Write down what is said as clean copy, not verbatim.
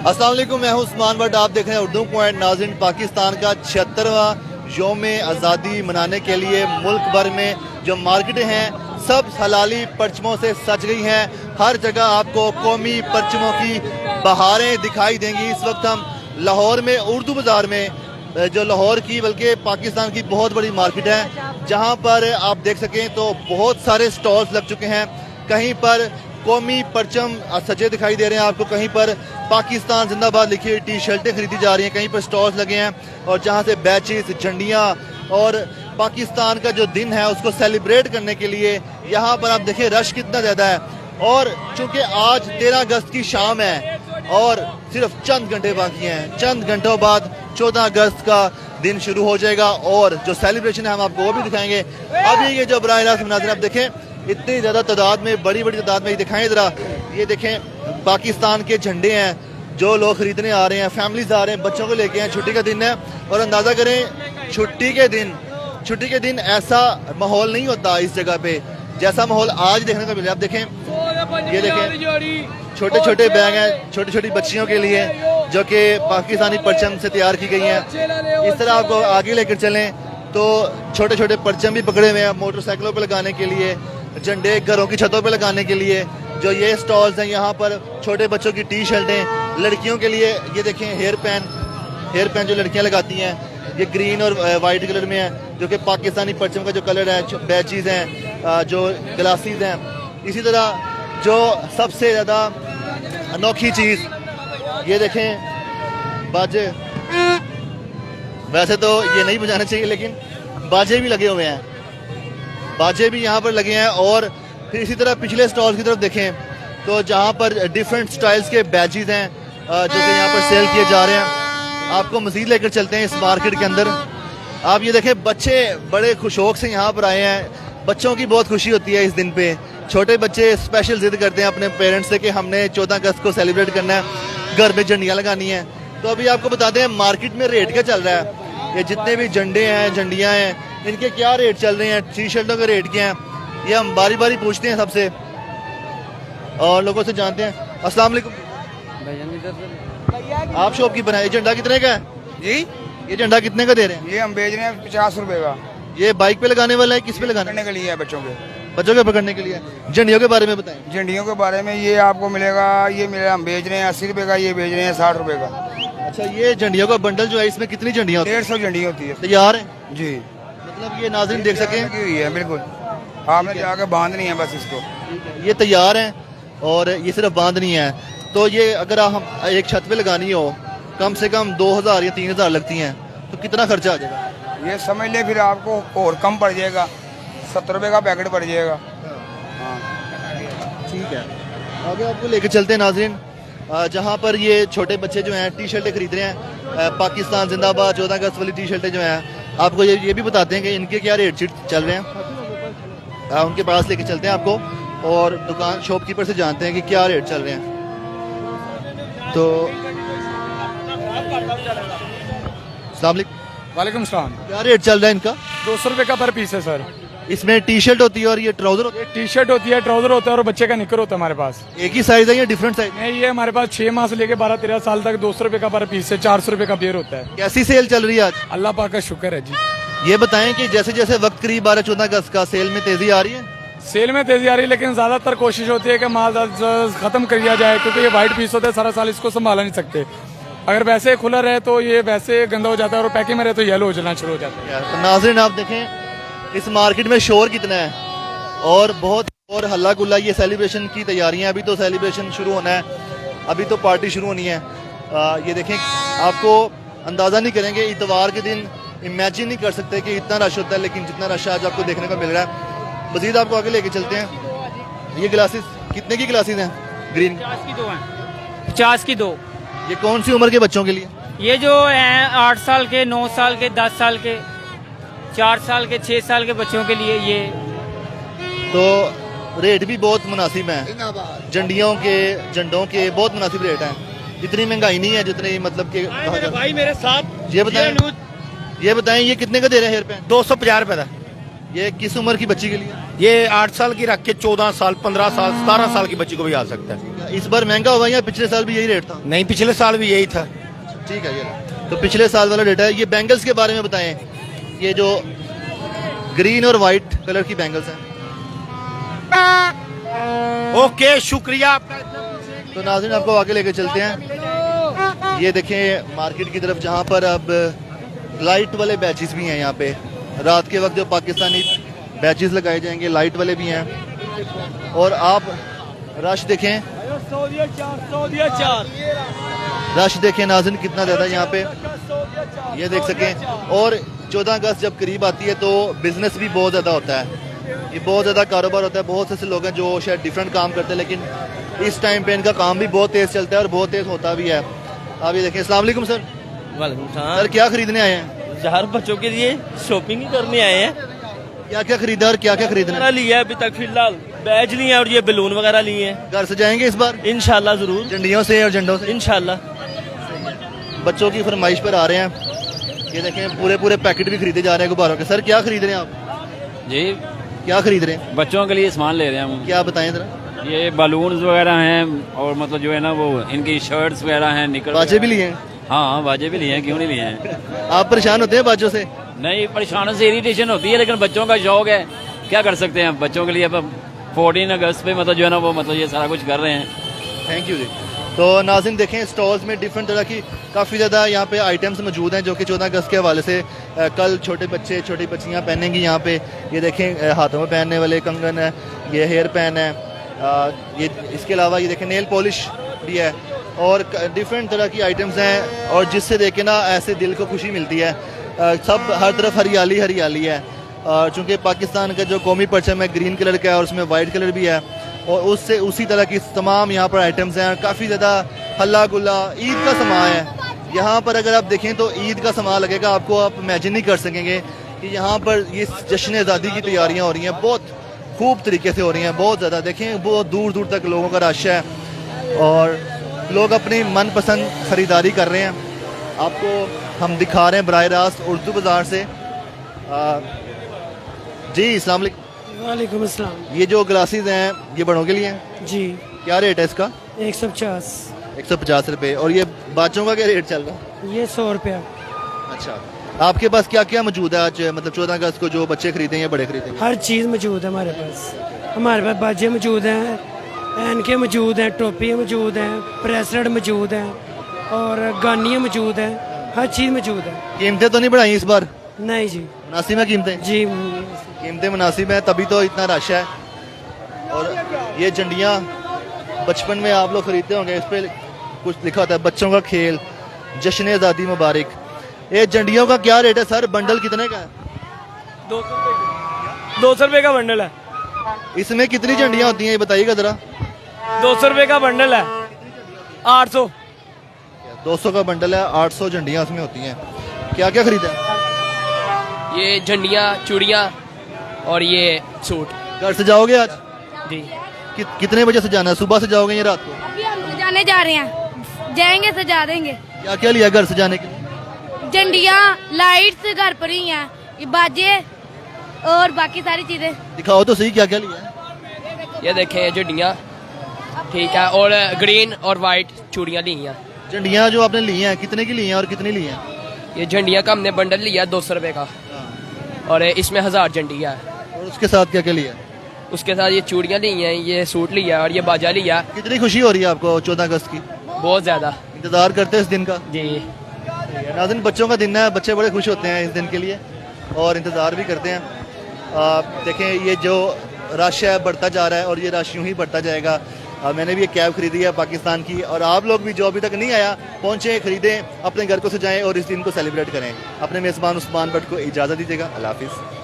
अस्सलाम वालेकुम, मैं हूं उस्मान बट आप देख रहे हैं उर्दू पॉइंट। नाज़रीन, पाकिस्तान का 76वां यौम आज़ादी मनाने के लिए मुल्क भर में जो मार्केटें हैं सब हलाली परचमों से सज गई हैं। हर जगह आपको कौमी परचमों की बहारें दिखाई देंगी। इस वक्त हम लाहौर में उर्दू बाज़ार में, जो लाहौर की बल्कि पाकिस्तान की बहुत बड़ी मार्केट है, जहां पर आप देख सकें तो बहुत सारे स्टॉल्स लग चुके हैं। कहीं पर कौमी परचम सजे दिखाई दे रहे हैं आपको, कहीं पर पाकिस्तान जिंदाबाद लिखी हुई टी शर्टें खरीदी जा रही हैं, कहीं पर स्टॉल्स लगे हैं और जहां से बैचेस, झंडियां और पाकिस्तान का जो दिन है उसको सेलिब्रेट करने के लिए यहाँ पर आप देखिए रश कितना ज़्यादा है। और चूंकि आज 13 अगस्त की शाम है और सिर्फ चंद घंटे बाकी हैं, चंद घंटों बाद 14 अगस्त का दिन शुरू हो जाएगा और जो सेलिब्रेशन है हम आपको वो भी दिखाएंगे। अभी ये जो बराह रास्त मनाज़िर आप देखें, इतनी ज़्यादा तादाद में, बड़ी बड़ी तादाद में दिखाएं ज़रा। ये देखें पाकिस्तान के झंडे हैं जो लोग खरीदने आ रहे हैं, फैमिलीज आ रहे हैं, बच्चों को लेके हैं। छुट्टी का दिन है और अंदाज़ा करें छुट्टी के दिन ऐसा माहौल नहीं होता इस जगह पे जैसा माहौल आज देखने को मिले। आप देखें, ये देखें छोटे छोटे बैग हैं छोटी छोटी बच्चियों के लिए जो कि पाकिस्तानी परचम से तैयार की गई हैं। इस तरह आपको आगे लेकर चलें तो छोटे छोटे परचम भी पकड़े हुए हैं मोटरसाइकिलों पर लगाने के लिए, झंडे घरों की छतों पे लगाने के लिए। जो ये स्टॉल्स हैं यहाँ पर छोटे बच्चों की टी शर्टें, लड़कियों के लिए ये देखें हेयर पैन जो लड़कियाँ लगाती हैं, ये ग्रीन और वाइट कलर में है जो कि पाकिस्तानी परचम का जो कलर है। बैचेस हैं, जो ग्लासेस हैं। इसी तरह जो सबसे ज़्यादा अनोखी चीज़ ये देखें बाजे। वैसे तो ये नहीं बजाना चाहिए लेकिन बाजे भी लगे हुए हैं, बाजे भी यहाँ पर लगे हैं। और फिर इसी तरह पिछले स्टॉल्स की तरफ देखें तो जहाँ पर डिफरेंट स्टाइल्स के बैचेस हैं जो कि यहाँ पर सेल किए जा रहे हैं। आपको मज़ीद लेकर चलते हैं इस मार्केट के अंदर। आप ये देखें बच्चे बड़े खुशौक से यहाँ पर आए हैं। बच्चों की बहुत खुशी होती है इस दिन पे। छोटे बच्चे स्पेशल जिद करते हैं अपने पेरेंट्स से कि हमने 14 अगस्त को सेलिब्रेट करना है, घर में झंडियाँ लगानी हैं। तो अभी आपको बताते हैं मार्केट में रेट क्या चल रहा है। ये जितने भी झंडे हैं, झंडियाँ हैं, इनके क्या रेट चल रहे हैं, टी शर्टों के रेट क्या हैं, ये हम बारी बारी पूछते हैं सबसे और लोगों से जानते हैं। अस्सलाम वालेकुम, आप शॉपकीपर हैं। ये झंडा कितने का है जी? ये झंडा कितने का दे रहे हैं? ये हम बेच रहे हैं 50 रुपए का। ये बाइक पे लगाने वाला है, किस पे लगाने करने के लिए है बच्चों के। बच्चों के पकड़ने के लिए। झंडियों के बारे में बताएं। झंडियों के बारे में ये आपको मिलेगा, ये मिलेगा, हम बेच रहे हैं 80 रुपए का, ये बेच रहे हैं 60 रुपए का। अच्छा, ये झंडियों का बंडल जो है इसमें कितनी झंडियाँ होती हैं? 150 झंडी होती है। तैयार है जी, मतलब ये नाज़रीन देख सकें हुई है बिल्कुल। आपने जाके बांधनी है बस इसको। ये तैयार है और ये सिर्फ बांधनी है। तो ये अगर हम एक छत पे लगानी हो कम से कम 2000 या 3000 लगती हैं, तो कितना खर्चा आ जाएगा? ये समझ ले फिर आपको और कम पड़ जाएगा, 70 रुपए का पैकेट पड़ जाएगा। हाँ ठीक है, आगे आपको लेकर चलते हैं नाज़रीन, जहाँ पर ये छोटे बच्चे जो हैं टी शर्टें खरीद रहे हैं। पाकिस्तान जिंदाबाद 14 अगस्त वाली टी शर्टें जो हैं, आपको ये भी बताते हैं कि इनके क्या रेट शीट चल रहे हैं। उनके पास लेके चलते हैं आपको और दुकान शॉपकीपर से जानते हैं कि क्या रेट चल रहे हैं। तो वालेकुम सलाम। क्या रेट चल रहा है इनका? 200 रुपए का पर पीस है सर। इसमें टी शर्ट होती है और ये ट्राउजर होता ये टी शर्ट होती है, ट्राउजर होता है और बच्चे का निकर होता है हमारे पास। है। एक ही साइज है या डिफरेंट साइज? नहीं, ये हमारे पास 6 माह से लेके 12-13 साल तक 200 रुपए का पर पीस है, 400 रुपए का पेयर होता है। कैसी सेल चल रही है आज? अल्लाह पाक का शुक्र है जी। ये बताएं कि जैसे जैसे वक्त करीब 12-14 अगस्त का, सेल में तेजी आ रही है? सेल में तेजी आ रही है लेकिन ज्यादातर कोशिश होती है कि माल खत्म कर दिया जाए, क्योंकि ये व्हाइट पीस होता है, सारा साल इसको संभाला नहीं सकते। अगर वैसे खुला रहे तो ये वैसे गंदा हो जाता है और पैकिंग में रहे तो येलो हो जाना शुरू हो जाता है। तो नाज़रीन आप देखें इस मार्केट में शोर कितना है और बहुत और हल्ला गुल्ला। ये सेलिब्रेशन की तैयारियां, अभी तो सेलिब्रेशन शुरू होना है, अभी तो पार्टी शुरू होनी है। ये देखें, आपको अंदाज़ा नहीं करेंगे, इतवार के दिन इमेजिन नहीं कर सकते कि इतना रश होता है, लेकिन जितना रश आज आपको देखने को मिल रहा है। मज़ीद आपको आगे लेके चलते हैं। ये ग्लासेस कितने की ग्लासेस हैं? ग्रीन 50 की 2 हैं, 50 की 2। ये कौन सी उम्र के बच्चों के लिए? ये जो हैं 8 साल के, 9 साल के, 10 साल के, 4 साल के, 6 साल के बच्चों के लिए ये। तो रेट भी बहुत मुनासिब हैं, झंडों के बहुत मुनासिब रेट हैं। इतनी महंगाई नहीं है जितनी मतलब कि भाई मेरे साथ ये बताएं ये कितने का दे रहे हैं हेयर पैन? 250 रुपए का। ये किस उम्र की बच्ची के लिए? ये 8 साल की रख के 14 साल, 15 साल, 17 साल की बच्ची को भी आ सकता है। इस बार महंगा हुआ या पिछले साल भी यही रेट था? नहीं, पिछले साल भी यही था। ठीक है, ये तो पिछले साल वाला रेट है। ये बैंगल्स के बारे में बताएं, ये जो ग्रीन और वाइट कलर की बैंगल्स हैं। ओके, शुक्रिया आपका। तो नाज़रीन आपको आगे लेके चलते हैं। ये देखें मार्केट की तरफ, जहाँ पर अब लाइट वाले बैचेस भी हैं। यहाँ पे रात के वक्त जो पाकिस्तानी बैचेस लगाए जाएंगे लाइट वाले भी हैं। और आप रश देखें, रश देखें नाज़रीन कितना ज़्यादा यहाँ पे, ये देख सकें। और 14 अगस्त जब करीब आती है तो बिज़नेस भी बहुत ज़्यादा होता है, ये बहुत ज़्यादा कारोबार होता है। बहुत से ऐसे लोग हैं जो शायद डिफरेंट काम करते हैं, लेकिन इस टाइम पे इनका काम भी बहुत तेज़ चलता है और बहुत तेज़ होता भी है। आप ये देखें। अस्सलाम वालेकुम सर। वालेकुम सलाम। सर क्या खरीदने आए हैं? यार बच्चों के लिए शॉपिंग ही करने आए हैं। क्या क्या खरीदा और क्या क्या खरीदना वगैरह है? लिया है अभी तक, फिलहाल बैज लिए हैं और ये बलून वगैरह लिए हैं। घर से जाएंगे इस बार इंशाल्लाह जरूर, झंडियों से और झंडों से? इंशाल्लाह। बच्चों की फरमाइश पर आ रहे हैं। ये देखें पूरे पूरे पैकेट भी खरीदे जा रहे हैं गुब्बारों के। सर क्या खरीद रहे हैं आप? जी, क्या खरीद रहे हैं? बच्चों के लिए सामान ले रहे हैं हम। क्या बताएं जरा। ये बलून्स वगैरह हैं और मतलब जो है ना वो इनकी शर्ट्स वगैरह हैं, निकल बाजे भी लिए हैं? हाँ, बाजे भी लिए हैं, क्यों नहीं लिए हैं। आप परेशान होते हैं बाजों से? नहीं, परेशान से इरिटेशन होती है, लेकिन बच्चों का शौक है, क्या कर सकते हैं। बच्चों के लिए अब 14 अगस्त पे मतलब जो है ना वो मतलब ये सारा कुछ कर रहे हैं। थैंक यू जी। तो नाज़रीन देखें स्टॉल्स में डिफरेंट तरह की काफ़ी ज़्यादा यहाँ पे आइटम्स मौजूद हैं जो कि 14 अगस्त के हवाले से कल छोटे बच्चे छोटी बच्चियाँ पहनेंगी। यहाँ पे ये देखें हाथों में पहनने वाले कंगन है, ये हेयर पैन है, ये इसके अलावा ये देखें नेल पॉलिश भी है और डिफरेंट तरह की आइटम्स हैं। और जिससे देख के ना ऐसे दिल को खुशी मिलती है। सब हर तरफ हरियाली हरियाली है। चूँकि पाकिस्तान का जो कौमी परचम है ग्रीन कलर का है और उसमें वाइट कलर भी है, और उससे उसी तरह की तमाम यहाँ पर आइटम्स हैं। काफ़ी ज़्यादा हल्ला गुल्ला, ईद का सामान है यहाँ पर। अगर आप देखें तो ईद का सामान लगेगा आपको, आप इमेजिन नहीं कर सकेंगे कि यहाँ पर ये जश्न आज़ादी की तैयारियाँ हो रही हैं, बहुत खूब तरीके से हो रही हैं, बहुत ज़्यादा। देखें बहुत दूर दूर तक लोगों का रश है और लोग अपनी मनपसंद ख़रीदारी कर रहे हैं। आपको हम दिखा रहे हैं बराह रास्त उर्दू बाज़ार से। जी अस्सलाम वालेकुम। वालेकुम अस्सलाम। ये जो ग्लासेस हैं ये बड़ों के लिए हैं? जी। क्या रेट है इसका? 150। 150 रुपये। और ये बच्चों का क्या रेट चल रहा है? ये 100 रुपया। अच्छा, आपके पास क्या क्या मौजूद है आज, मतलब 14 अगस्त को जो बच्चे खरीदें या बड़े खरीदें? हर चीज़ मौजूद है हमारे पास। हमारे पास बाजे मौजूद हैं, एनके मौजूद हैं, टोपियाँ मौजूद हैं, ब्रेसलेट मौजूद हैं और गानियाँ मौजूद हैं, हर चीज़ मौजूद है। कीमतें तो नहीं बढ़ाई इस बार? नहीं जी। मुनासिब है कीमतें? जी। कीमतें मुनासिब हैं तभी तो इतना रश है। और ये झंडियाँ बचपन में आप लोग खरीदते होंगे, इस पर कुछ लिखा होता है बच्चों का खेल, जश्न आज़ादी मुबारक। ये झंडियों का क्या रेट है सर? बंडल कितने का है? 200 रुपये का बंडल है। इसमें कितनी झंडियाँ होती हैं ये बताइएगा ज़रा। 200 रुपये का बंडल है। 800। 200 का बंडल है, 800 झंडियाँ उसमें होती हैं। क्या क्या खरीदा है? ये झंडियाँ, चूड़ियाँ और ये सूट। घर से जाओगे आज? जी। कितने बजे से जाना है? सुबह से जाओगे या रात को? अभी हम सजाने जा रहे हैं, जाएंगे सजा देंगे। क्या क्या लिया घर से जाने के लिए? झंडियाँ, लाइट्स घर पर ही हैं, ये बाजे और बाकी सारी चीजें। दिखाओ तो सही क्या क्या लिया है। ये देखें झंडियाँ, ठीक है, और ग्रीन और वाइट चूड़ियाँ ली हैं। झंडियाँ जो आपने ली हैं कितने की ली हैं और कितनी ली हैं? ये झंडियाँ का हमने बंडल लिया 200 रुपये का और इसमें 1000 झंडियाँ है। और उसके साथ क्या क्या लिया? उसके साथ ये चूड़ियाँ ली हैं, ये सूट लिया और ये बाजा लिया। कितनी खुशी हो रही है आपको 14 अगस्त की? बहुत ज़्यादा। इंतजार करते हैं इस दिन का? जी। नाज़रीन बच्चों का दिन है, बच्चे बड़े खुश होते हैं इस दिन के लिए और इंतज़ार भी करते हैं। देखें ये जो रश है बढ़ता जा रहा है और ये रश यूँ ही बढ़ता जाएगा। मैंने भी एक कैब खरीदी है पाकिस्तान की, और आप लोग भी जो अभी तक नहीं आया पहुँचे, खरीदें, अपने घर को सजाएं और इस दिन को सेलिब्रेट करें। अपने मेज़बान उस्मान भट्ट को इजाज़त दीजिएगा। अल्लाह हाफिज़।